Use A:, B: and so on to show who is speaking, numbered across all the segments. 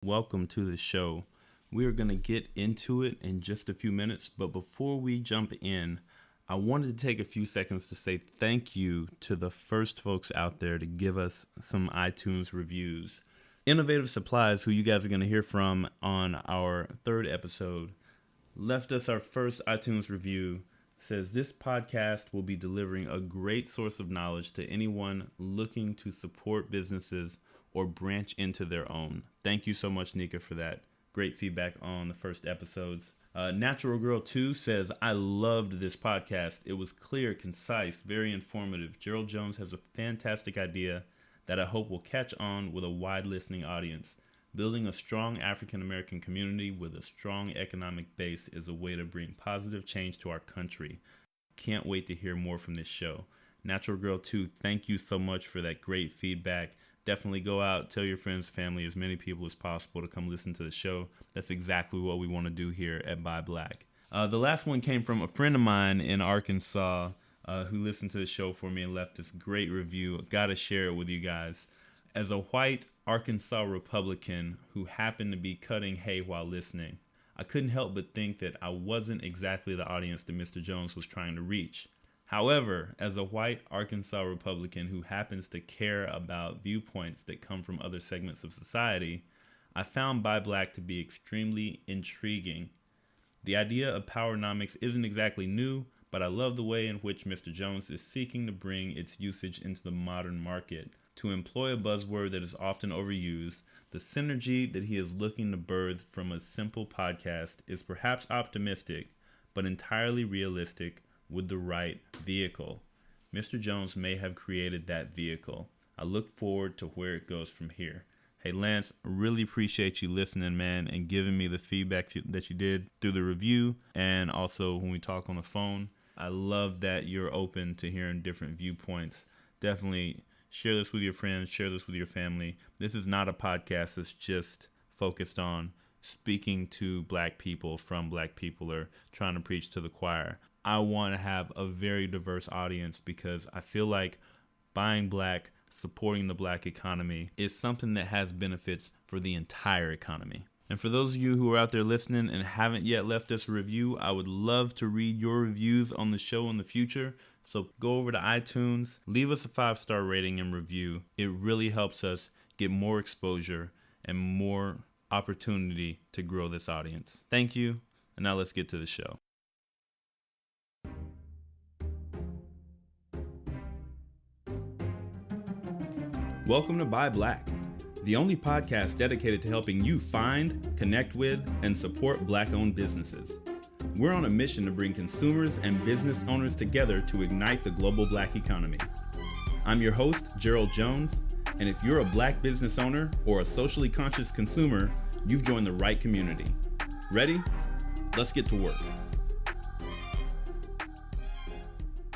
A: Welcome to the show. We are going to get into it in just a few minutes, but before we jump in, I wanted to take a few seconds to say thank you to the first folks out there to give us some iTunes reviews. Innovative Supplies, who you guys are going to hear from on our third episode, left us our first iTunes review. Says this podcast will be delivering a great source of knowledge to anyone looking to support businesses or branch into their own. Thank you so much, Nika, for that great feedback on the first episodes. Natural Girl 2 says, I loved this podcast. It was clear, concise, very informative. Gerald Jones has a fantastic idea that I hope will catch on with a wide listening audience. Building a strong African-American community with a strong economic base is a way to bring positive change to our country. Can't wait to hear more from this show. Natural Girl 2, thank you so much for that great feedback. Definitely go out, tell your friends, family, as many people as possible to come listen to the show. That's exactly what we want to do here at Buy Black. The last one came from a friend of mine in Arkansas who listened to the show for me and left this great review. Got to share it with you guys. As a white Arkansas Republican who happened to be cutting hay while listening, I couldn't help but think that I wasn't exactly the audience that Mr. Jones was trying to reach. However, as a white Arkansas Republican who happens to care about viewpoints that come from other segments of society, I found Buy Black to be extremely intriguing. The idea of powernomics isn't exactly new, but I love the way in which Mr. Jones is seeking to bring its usage into the modern market. To employ a buzzword that is often overused, the synergy that he is looking to birth from a simple podcast is perhaps optimistic, but entirely realistic with the right vehicle. Mr. Jones may have created that vehicle. I look forward to where it goes from here. Hey Lance, I really appreciate you listening, man, and giving me the feedback that you did through the review and also when we talk on the phone. I love that you're open to hearing different viewpoints. Definitely share this with your friends, share this with your family. This is not a podcast that's just focused on speaking to black people from black people or trying to preach to the choir. I want to have a very diverse audience because I feel like buying black, supporting the black economy is something that has benefits for the entire economy. And for those of you who are out there listening and haven't yet left us a review, I would love to read your reviews on the show in the future. So go over to iTunes, leave us a 5-star rating and review. It really helps us get more exposure and more opportunity to grow this audience. Thank you. And now let's get to the show. Welcome to Buy Black, the only podcast dedicated to helping you find, connect with, and support black-owned businesses. We're on a mission to bring consumers and business owners together to ignite the global black economy. I'm your host, Gerald Jones, and if you're a black business owner or a socially conscious consumer, you've joined the right community. Ready? Let's get to work.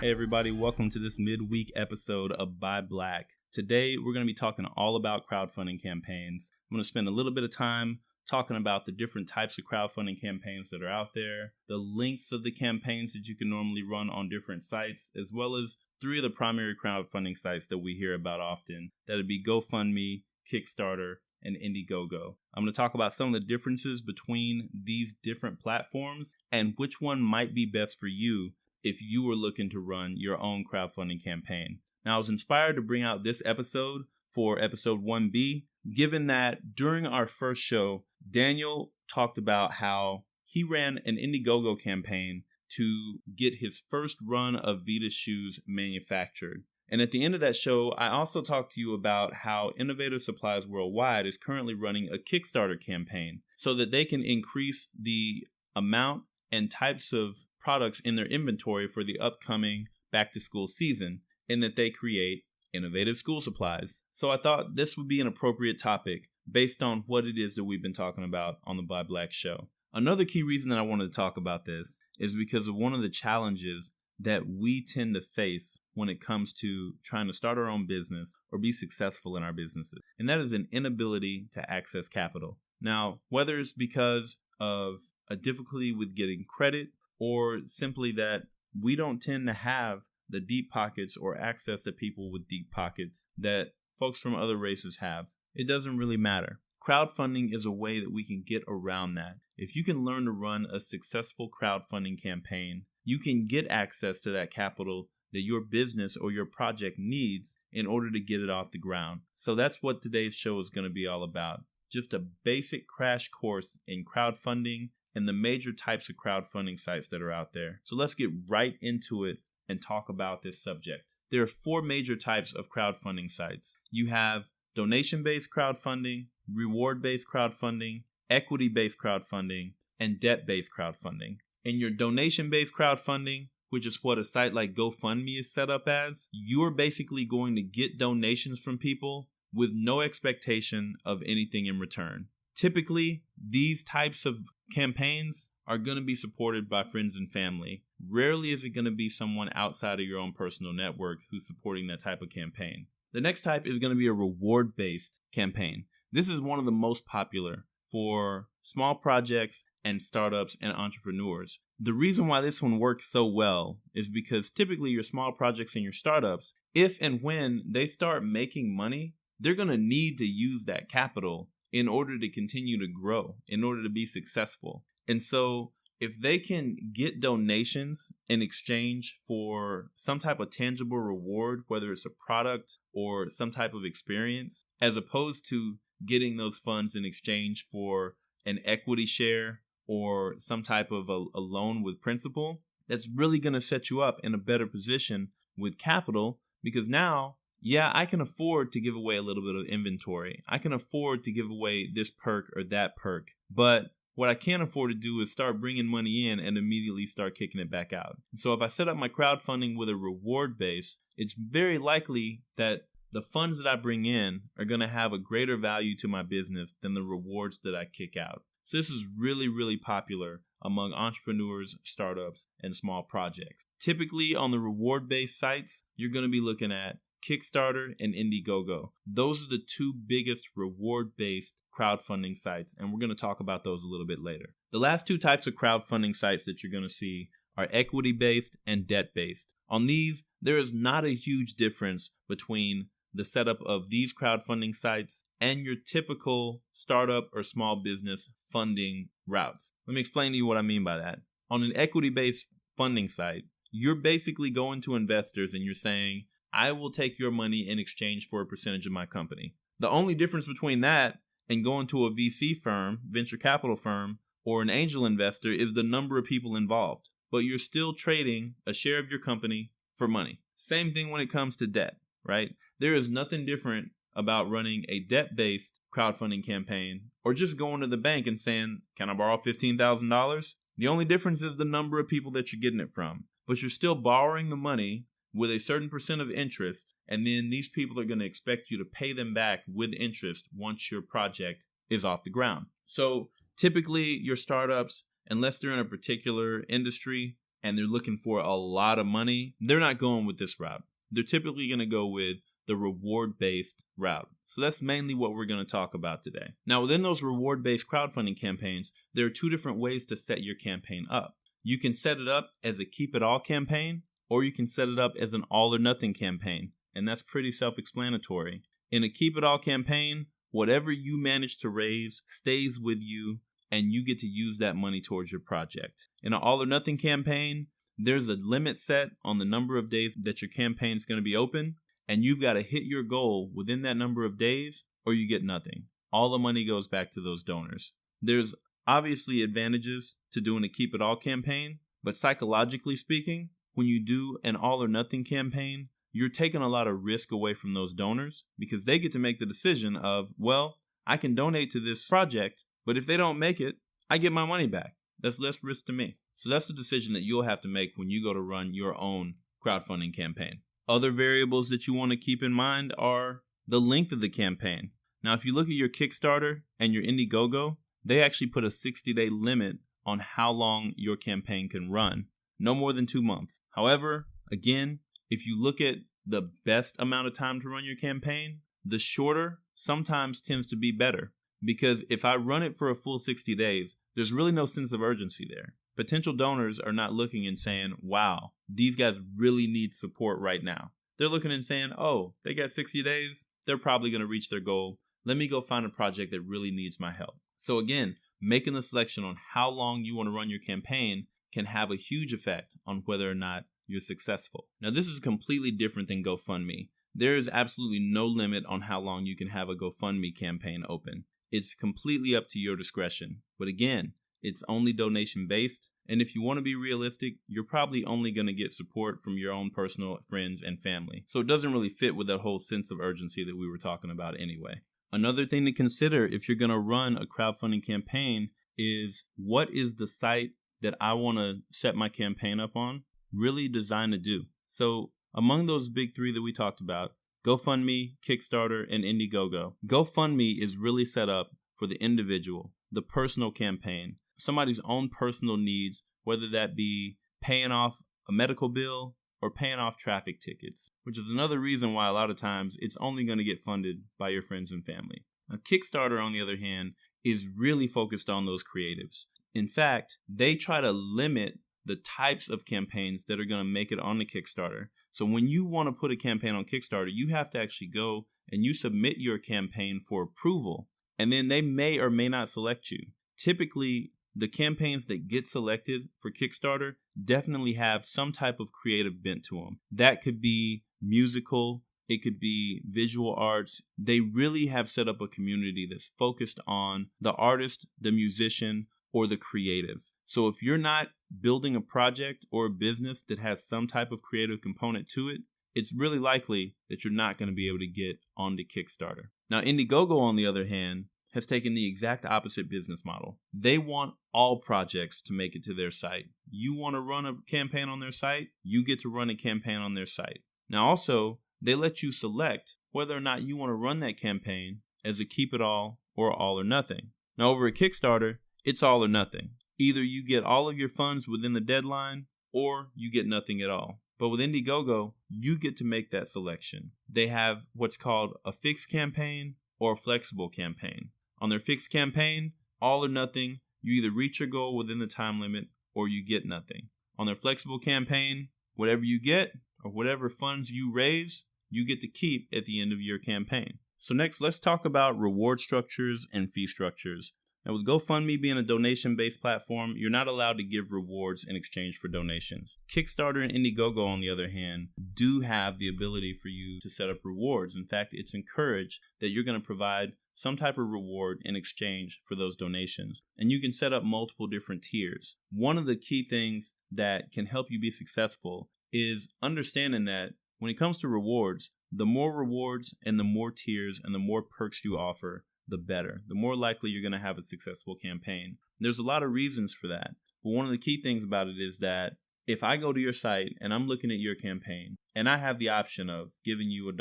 A: Hey everybody, welcome to this midweek episode of Buy Black. Today, we're going to be talking all about crowdfunding campaigns. I'm going to spend a little bit of time talking about the different types of crowdfunding campaigns that are out there, the links of the campaigns that you can normally run on different sites, as well as 3 of the primary crowdfunding sites that we hear about often. That would be GoFundMe, Kickstarter, and Indiegogo. I'm going to talk about some of the differences between these different platforms and which one might be best for you if you were looking to run your own crowdfunding campaign. Now, I was inspired to bring out this episode for episode 1B, given that during our first show, Daniel talked about how he ran an Indiegogo campaign to get his first run of Vita shoes manufactured. And at the end of that show, I also talked to you about how Innovative Supplies Worldwide is currently running a Kickstarter campaign so that they can increase the amount and types of products in their inventory for the upcoming back-to-school season, and that they create innovative school supplies. So I thought this would be an appropriate topic based on what it is that we've been talking about on the Buy Black show. Another key reason that I wanted to talk about this is because of one of the challenges that we tend to face when it comes to trying to start our own business or be successful in our businesses, and that is an inability to access capital. Now, whether it's because of a difficulty with getting credit or simply that we don't tend to have the deep pockets or access to people with deep pockets that folks from other races have, it doesn't really matter. crowdfunding is a way that we can get around that. If you can learn to run a successful crowdfunding campaign, you can get access to that capital that your business or your project needs in order to get it off the ground. So that's what today's show is going to be all about. Just a basic crash course in crowdfunding and the major types of crowdfunding sites that are out there. So let's get right into it and talk about this subject. There are 4 major types of crowdfunding sites. You have donation-based crowdfunding, reward-based crowdfunding, equity-based crowdfunding, and debt-based crowdfunding. In your donation-based crowdfunding, which is what a site like GoFundMe is set up as, you're basically going to get donations from people with no expectation of anything in return. Typically, these types of campaigns are going to be supported by friends and family. Rarely is it going to be someone outside of your own personal network who's supporting that type of campaign. The next type is going to be a reward-based campaign. This is one of the most popular for small projects and startups and entrepreneurs. The reason why this one works so well is because typically your small projects and your startups, if and when they start making money, they're going to need to use that capital in order to continue to grow, in order to be successful. And so if they can get donations in exchange for some type of tangible reward, whether it's a product or some type of experience, as opposed to getting those funds in exchange for an equity share or some type of a loan with principal, that's really going to set you up in a better position with capital, because now, yeah, I can afford to give away a little bit of inventory. I can afford to give away this perk or that perk. But what I can't afford to do is start bringing money in and immediately start kicking it back out. So if I set up my crowdfunding with a reward base, it's very likely that the funds that I bring in are going to have a greater value to my business than the rewards that I kick out. So this is really, really popular among entrepreneurs, startups, and small projects. Typically on the reward-based sites, you're going to be looking at Kickstarter and Indiegogo. Those are the 2 biggest reward-based crowdfunding sites, and we're going to talk about those a little bit later. The last 2 types of crowdfunding sites that you're going to see are equity-based and debt-based. On these, there is not a huge difference between the setup of these crowdfunding sites and your typical startup or small business funding routes. Let me explain to you what I mean by that. On an equity-based funding site, you're basically going to investors and you're saying, I will take your money in exchange for a percentage of my company. The only difference between that and going to a VC firm, venture capital firm, or an angel investor is the number of people involved. But you're still trading a share of your company for money. Same thing when it comes to debt, right? There is nothing different about running a debt-based crowdfunding campaign or just going to the bank and saying, can I borrow $15,000? The only difference is the number of people that you're getting it from. But you're still borrowing the money with a certain percent of interest, and then these people are going to expect you to pay them back with interest once your project is off the ground. So typically your startups, unless they're in a particular industry and they're looking for a lot of money, they're not going with this route. They're typically going to go with the reward-based route. So that's mainly what we're going to talk about today. Now, within those reward-based crowdfunding campaigns, there are 2 different ways to set your campaign up. You can set it up as a keep-it-all campaign, or you can set it up as an all-or-nothing campaign, and that's pretty self-explanatory. In a keep-it-all campaign, whatever you manage to raise stays with you, and you get to use that money towards your project. In an all-or-nothing campaign, there's a limit set on the number of days that your campaign is going to be open, and you've got to hit your goal within that number of days, or you get nothing. All the money goes back to those donors. There's obviously advantages to doing a keep-it-all campaign, but psychologically speaking, when you do an all-or-nothing campaign, you're taking a lot of risk away from those donors because they get to make the decision of, well, I can donate to this project, but if they don't make it, I get my money back. That's less risk to me. So that's the decision that you'll have to make when you go to run your own crowdfunding campaign. Other variables that you want to keep in mind are the length of the campaign. Now, if you look at your Kickstarter and your Indiegogo, they actually put a 60-day limit on how long your campaign can run. No more than 2 months. However, again, if you look at the best amount of time to run your campaign, the shorter sometimes tends to be better. Because if I run it for a full 60 days, there's really no sense of urgency there. Potential donors are not looking and saying, wow, these guys really need support right now. They're looking and saying, oh, they got 60 days. They're probably going to reach their goal Let me go find a project that really needs my help. So again, making the selection on how long you want to run your campaign can have a huge effect on whether or not you're successful. Now, this is completely different than GoFundMe. There is absolutely no limit on how long you can have a GoFundMe campaign open. It's completely up to your discretion. But again, it's only donation based. And if you want to be realistic, you're probably only going to get support from your own personal friends and family. So it doesn't really fit with that whole sense of urgency that we were talking about anyway. Another thing to consider if you're going to run a crowdfunding campaign is, what is the site that I want to set my campaign up on really designed to do? So among those big three that we talked about, GoFundMe, Kickstarter, and Indiegogo, GoFundMe is really set up for the individual, the personal campaign, somebody's own personal needs, whether that be paying off a medical bill or paying off traffic tickets, which is another reason why a lot of times it's only going to get funded by your friends and family. A Kickstarter, on the other hand, is really focused on those creatives. In fact, they try to limit the types of campaigns that are going to make it on the Kickstarter. So when you want to put a campaign on Kickstarter, you have to actually go and you submit your campaign for approval, and then they may or may not select you. Typically, the campaigns that get selected for Kickstarter definitely have some type of creative bent to them. That could be musical, it could be visual arts. They really have set up a community that's focused on the artist, the musician, or the creative. So if you're not building a project or a business that has some type of creative component to it, it's really likely that you're not going to be able to get onto Kickstarter. Now, Indiegogo, on the other hand, has taken the exact opposite business model. They want all projects to make it to their site. You want to run a campaign on their site, you get to run a campaign on their site. Now also, they let you select whether or not you want to run that campaign as a keep it all or all or nothing. Now over at Kickstarter, it's all or nothing. Either you get all of your funds within the deadline or you get nothing at all. But with Indiegogo, you get to make that selection. They have what's called a fixed campaign or a flexible campaign. On their fixed campaign, all or nothing, you either reach your goal within the time limit or you get nothing. On their flexible campaign, whatever you get or whatever funds you raise, you get to keep at the end of your campaign. So next, let's talk about reward structures and fee structures. Now, with GoFundMe being a donation-based platform, you're not allowed to give rewards in exchange for donations. Kickstarter and Indiegogo, on the other hand, do have the ability for you to set up rewards. In fact, it's encouraged that you're going to provide some type of reward in exchange for those donations. And you can set up multiple different tiers. One of the key things that can help you be successful is understanding that when it comes to rewards, the more rewards and the more tiers and the more perks you offer, the better. The more likely you're going to have a successful campaign. There's a lot of reasons for that. But one of the key things about it is that if I go to your site and I'm looking at your campaign and I have the option of giving you $1,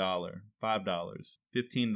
A: $5, $15,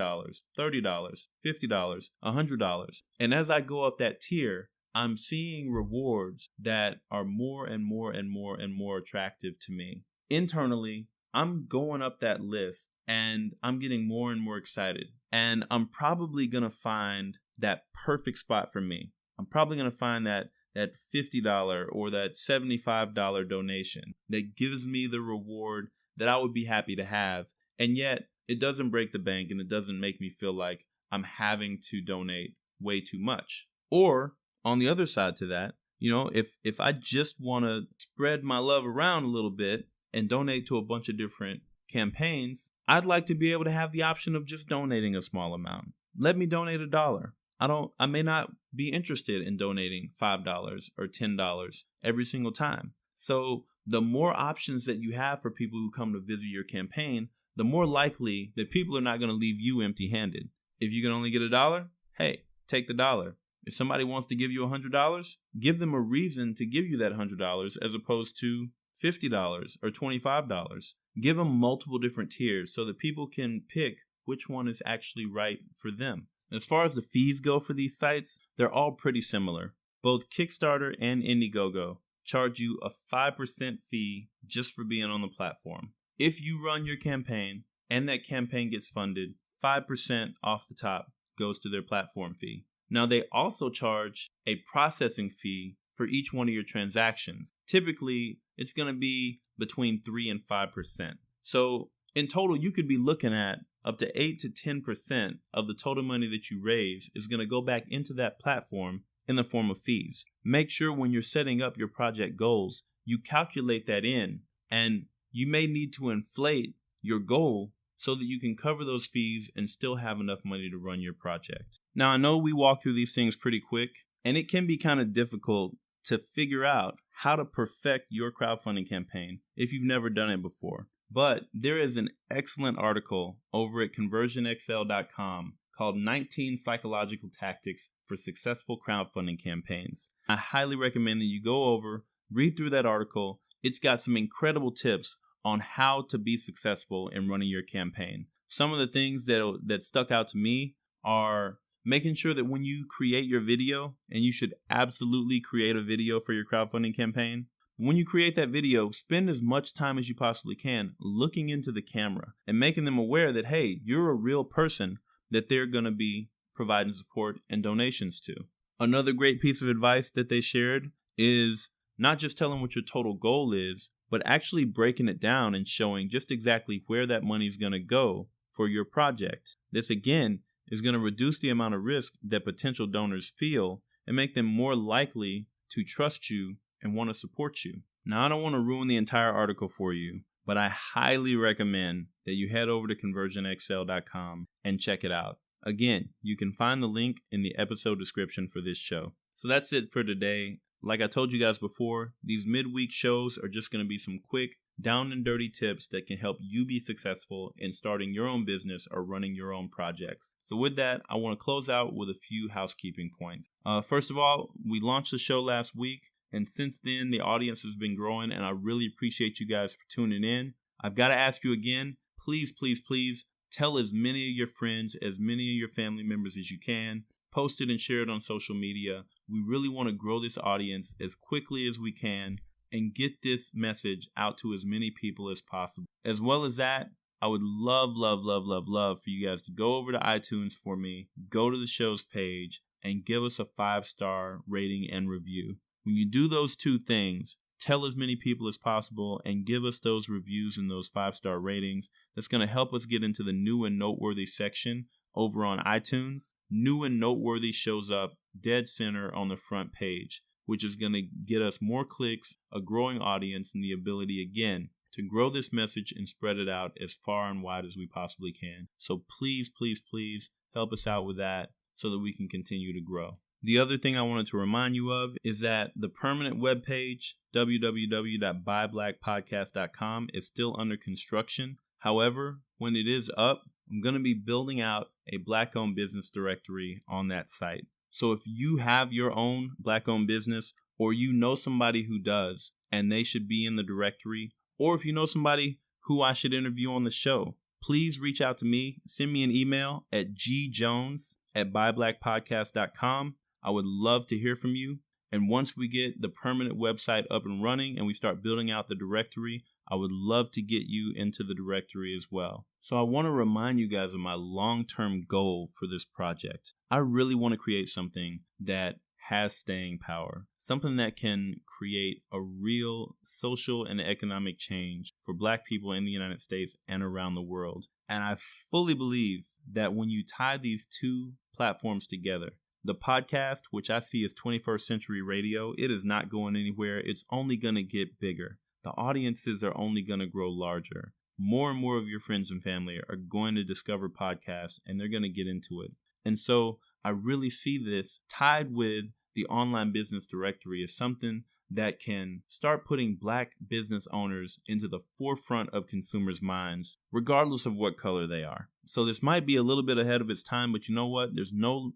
A: $30, $50, $100, and as I go up that tier, I'm seeing rewards that are more and more and more and more attractive to me. Internally, I'm going up that list and I'm getting more and more excited. And I'm probably going to find that perfect spot for me. I'm probably going to find that $50 or that $75 donation that gives me the reward that I would be happy to have. And yet it doesn't break the bank and it doesn't make me feel like I'm having to donate way too much. Or on the other side to that, if I just want to spread my love around a little bit and donate to a bunch of different campaigns, I'd like to be able to have the option of just donating a small amount. Let me donate $1. I may not be interested in donating $5 or $10 every single time. So the more options that you have for people who come to visit your campaign, the more likely that people are not going to leave you empty-handed. If you can only get $1, hey, take the $1. If somebody wants to give you $100, give them a reason to give you that $100 as opposed to $50 or $25. Give them multiple different tiers so that people can pick which one is actually right for them. As far as the fees go for these sites, they're all pretty similar. Both Kickstarter and Indiegogo charge you a 5% fee just for being on the platform. If you run your campaign and that campaign gets funded, 5% off the top goes to their platform fee. Now, they also charge a processing fee for each one of your transactions. Typically, it's going to be between 3 and 5%. So in total, you could be looking at up to 8 to 10% of the total money that you raise is going to go back into that platform in the form of fees. Make sure when you're setting up your project goals, you calculate that in, and you may need to inflate your goal so that you can cover those fees and still have enough money to run your project. Now, I know we walk through these things pretty quick, and it can be kind of difficult to figure out how to perfect your crowdfunding campaign if you've never done it before. But there is an excellent article over at conversionxl.com called 19 Psychological Tactics for Successful Crowdfunding Campaigns. I highly recommend that you go over, read through that article. It's got some incredible tips on how to be successful in running your campaign. Some of the things that stuck out to me are making sure that when you create your video, and you should absolutely create a video for your crowdfunding campaign, when you create that video, spend as much time as you possibly can looking into the camera and making them aware that, hey, you're a real person that they're going to be providing support and donations to. Another great piece of advice that they shared is not just telling what your total goal is, but actually breaking it down and showing just exactly where that money is going to go for your project. This, again, is going to reduce the amount of risk that potential donors feel and make them more likely to trust you and want to support you. Now, I don't want to ruin the entire article for you, but I highly recommend that you head over to conversionxl.com and check it out. Again, you can find the link in the episode description for this show. So that's it for today. Like I told you guys before, these midweek shows are just going to be some quick, down and dirty tips that can help you be successful in starting your own business or running your own projects. So with that, I want to close out with a few housekeeping points. First of all, we launched the show last week, and since then, the audience has been growing, and I really appreciate you guys for tuning in. I've got to ask you again, please, please, please tell as many of your friends, as many of your family members as you can. Post it and share it on social media. We really want to grow this audience as quickly as we can and get this message out to as many people as possible. As well as that, I would love for you guys to go over to iTunes for me, go to the show's page, and give us a 5-star rating and review. When you do those two things, tell as many people as possible and give us those reviews and those 5-star ratings. That's going to help us get into the new and noteworthy section over on iTunes. New and noteworthy shows up dead center on the front page, which is going to get us more clicks, a growing audience, and the ability, again, to grow this message and spread it out as far and wide as we possibly can. So please, please, please help us out with that so that we can continue to grow. The other thing I wanted to remind you of is that the permanent webpage, www.buyblackpodcast.com, is still under construction. However, when it is up, I'm going to be building out a Black-owned business directory on that site. So if you have your own Black-owned business, or you know somebody who does and they should be in the directory, or if you know somebody who I should interview on the show, please reach out to me. Send me an email at gjones@buyblackpodcast.com. I would love to hear from you. And once we get the permanent website up and running and we start building out the directory, I would love to get you into the directory as well. So I want to remind you guys of my long-term goal for this project. I really want to create something that has staying power, something that can create a real social and economic change for Black people in the United States and around the world. And I fully believe that when you tie these two platforms together, the podcast, which I see as 21st century radio, it is not going anywhere. It's only going to get bigger. The audiences are only going to grow larger. More and more of your friends and family are going to discover podcasts, and they're going to get into it. And so I really see this tied with the online business directory as something that can start putting Black business owners into the forefront of consumers' minds, regardless of what color they are. So this might be a little bit ahead of its time, but you know what? There's no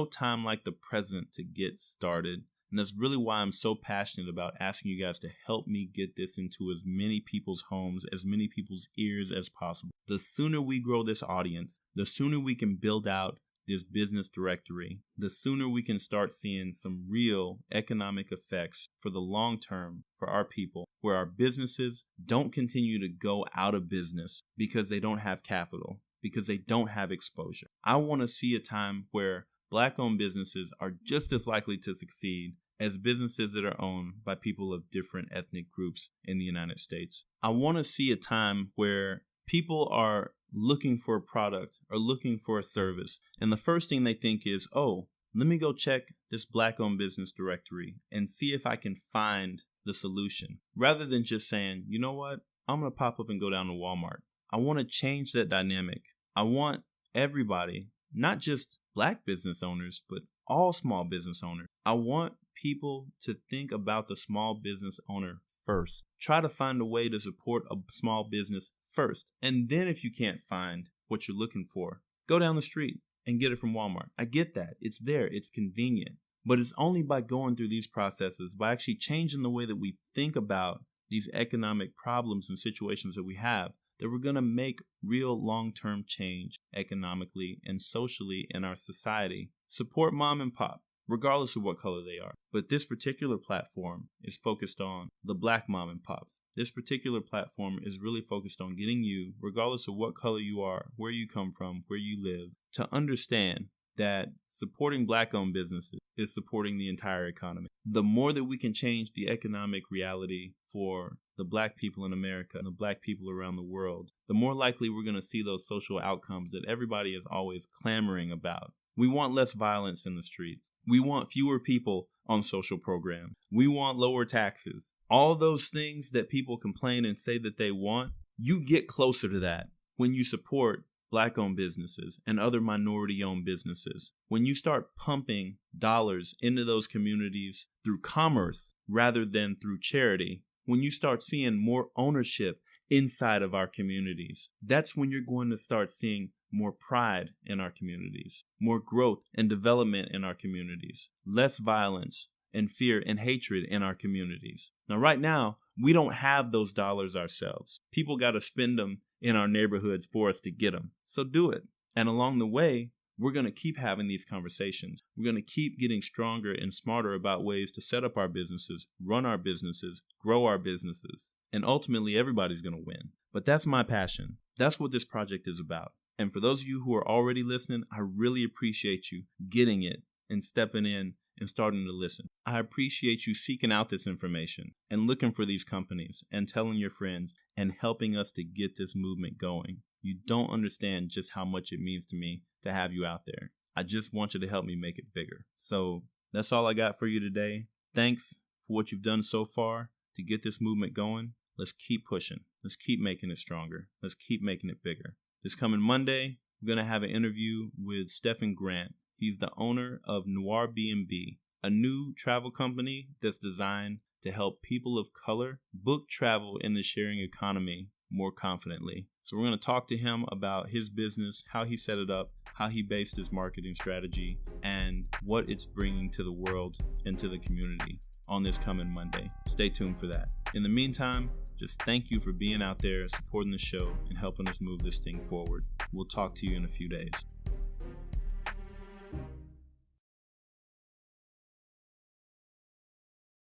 A: time like the present to get started. And that's really why I'm so passionate about asking you guys to help me get this into as many people's homes, as many people's ears as possible. The sooner we grow this audience, the sooner we can build out this business directory, the sooner we can start seeing some real economic effects for the long term for our people, where our businesses don't continue to go out of business because they don't have capital, because they don't have exposure. I want to see a time where Black-owned businesses are just as likely to succeed as businesses that are owned by people of different ethnic groups in the United States. I want to see a time where people are looking for a product or looking for a service. And the first thing they think is, oh, let me go check this Black-owned business directory and see if I can find the solution. Rather than just saying, you know what, I'm going to pop up and go down to Walmart. I want to change that dynamic. I want everybody, not just Black business owners, but all small business owners. I want people to think about the small business owner first. Try to find a way to support a small business first. And then if you can't find what you're looking for, go down the street and get it from Walmart. I get that. It's there. It's convenient. But it's only by going through these processes, by actually changing the way that we think about these economic problems and situations that we have, that we're going to make real long-term change economically and socially in our society. Support mom and pop, regardless of what color they are. But this particular platform is focused on the Black mom and pops. This particular platform is really focused on getting you, regardless of what color you are, where you come from, where you live, to understand that supporting Black-owned businesses is supporting the entire economy. The more that we can change the economic reality for the Black people in America and the Black people around the world, the more likely we're going to see those social outcomes that everybody is always clamoring about. We want less violence in the streets. We want fewer people on social programs. We want lower taxes. All those things that people complain and say that they want, you get closer to that when you support Black-owned businesses and other minority-owned businesses. When you start pumping dollars into those communities through commerce rather than through charity, when you start seeing more ownership inside of our communities, that's when you're going to start seeing more pride in our communities, more growth and development in our communities, less violence and fear and hatred in our communities. Now, right now, we don't have those dollars ourselves. People got to spend them in our neighborhoods for us to get them. So do it. And along the way, we're going to keep having these conversations. We're going to keep getting stronger and smarter about ways to set up our businesses, run our businesses, grow our businesses. And ultimately, everybody's going to win. But that's my passion. That's what this project is about. And for those of you who are already listening, I really appreciate you getting it and stepping in and starting to listen. I appreciate you seeking out this information and looking for these companies and telling your friends and helping us to get this movement going. You don't understand just how much it means to me to have you out there. I just want you to help me make it bigger. So that's all I got for you today. Thanks for what you've done so far to get this movement going. Let's keep pushing. Let's keep making it stronger. Let's keep making it bigger. This coming Monday, we're going to have an interview with Stephen Grant. He's the owner of Noir B&B, a new travel company that's designed to help people of color book travel in the sharing economy more confidently. So we're going to talk to him about his business, how he set it up, how he based his marketing strategy, and what it's bringing to the world and to the community on this coming Monday. Stay tuned for that. In the meantime, just thank you for being out there, supporting the show, and helping us move this thing forward. We'll talk to you in a few days.